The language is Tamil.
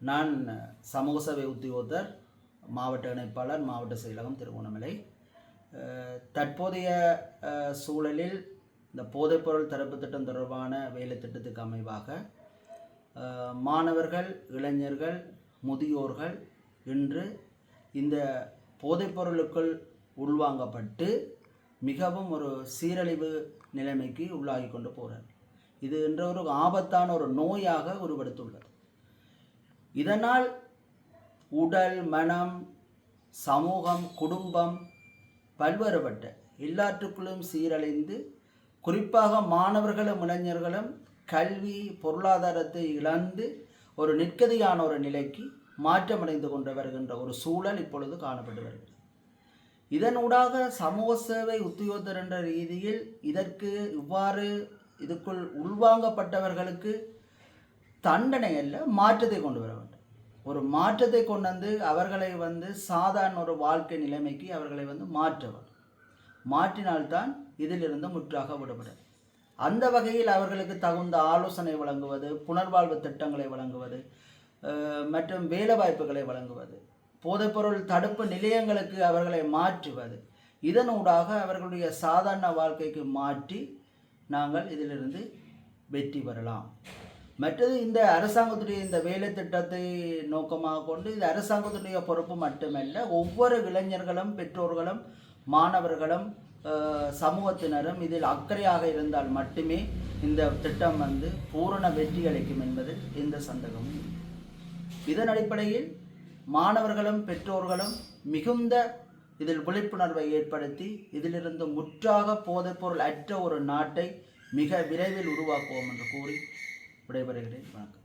நான் சமூக சேவை உத்தியோகத்தர், மாவட்ட இணைப்பாளர், மாவட்ட செயலகம், திருகோணமலை. தற்போதைய சூழலில் இந்த போதைப்பொருள் தடுப்பு திட்டம் தொடர்பான வேலை திட்டத்துக்கு அமைவாக மாணவர்கள், இளைஞர்கள், முதியோர்கள் இன்று இந்த போதைப்பொருளுக்குள் உள்வாங்கப்பட்டு மிகவும் ஒரு சீரழிவு நிலைமைக்கு உள்ளாகி கொண்டு போகிறார். இது என்ற ஒரு ஆபத்தான ஒரு நோயாக உருவெடுத்துள்ளது. இதனால் உடல், மனம், சமூகம், குடும்பம் பல்வேறுபட்ட எல்லாற்றுக்குள்ளும் சீரழிந்து, குறிப்பாக மாணவர்களும் இளைஞர்களும் கல்வி பொருளாதாரத்தை இழந்து ஒரு நிற்கதியான ஒரு நிலைக்கு மாற்றமடைந்து கொண்டு வருகின்ற ஒரு சூழல் இப்பொழுது காணப்பட்டு வருகிறது. இதனூடாக சமூக சேவை உத்தியோகத்தர் என்ற ரீதியில் இவ்வாறு இதுக்குள் உள்வாங்கப்பட்டவர்களுக்கு தண்டனை அல்ல, மாற்றத்தை கொண்டு வர வேண்டும். ஒரு மாற்றத்தை கொண்டு வந்து அவர்களை சாதாரண ஒரு வாழ்க்கை நிலைமைக்கு அவர்களை மாற்ற வேண்டும். மாற்றினால்தான் இதிலிருந்து முற்றாக விடுபடும். அந்த வகையில் அவர்களுக்கு தகுந்த ஆலோசனை வழங்குவது, புனர்வாழ்வு திட்டங்களை வழங்குவது மற்றும் வேலை வாய்ப்புகளை வழங்குவது, போதைப்பொருள் தடுப்பு நிலையங்களுக்கு அவர்களை மாற்றுவது, இதனூடாக அவர்களுடைய சாதாரண வாழ்க்கைக்கு மாற்றி நாங்கள் இதிலிருந்து வெற்றி பெறலாம். மற்றது இந்த அரசாங்கத்துடைய இந்த வேலை திட்டத்தை நோக்கமாக கொண்டு இது அரசாங்கத்துடைய பொறுப்பு மட்டுமல்ல, ஒவ்வொரு இளைஞர்களும், பெற்றோர்களும், மாணவர்களும், சமூகத்தினரும் இதில் அக்கறையாக இருந்தால் மட்டுமே இந்த திட்டம் பூரண வெற்றி அளிக்கும் என்பதில் எந்த சந்தேகமும் இல்லை. இதன் அடிப்படையில் மாணவர்களும் பெற்றோர்களும் மிகுந்த இதில் விழிப்புணர்வை ஏற்படுத்தி இதிலிருந்து முற்றாக போதைப்பொருள் அற்ற ஒரு நாட்டை மிக விரைவில் உருவாக்குவோம் என்று கூறி விடைபெறுகிறேன். வணக்கம்.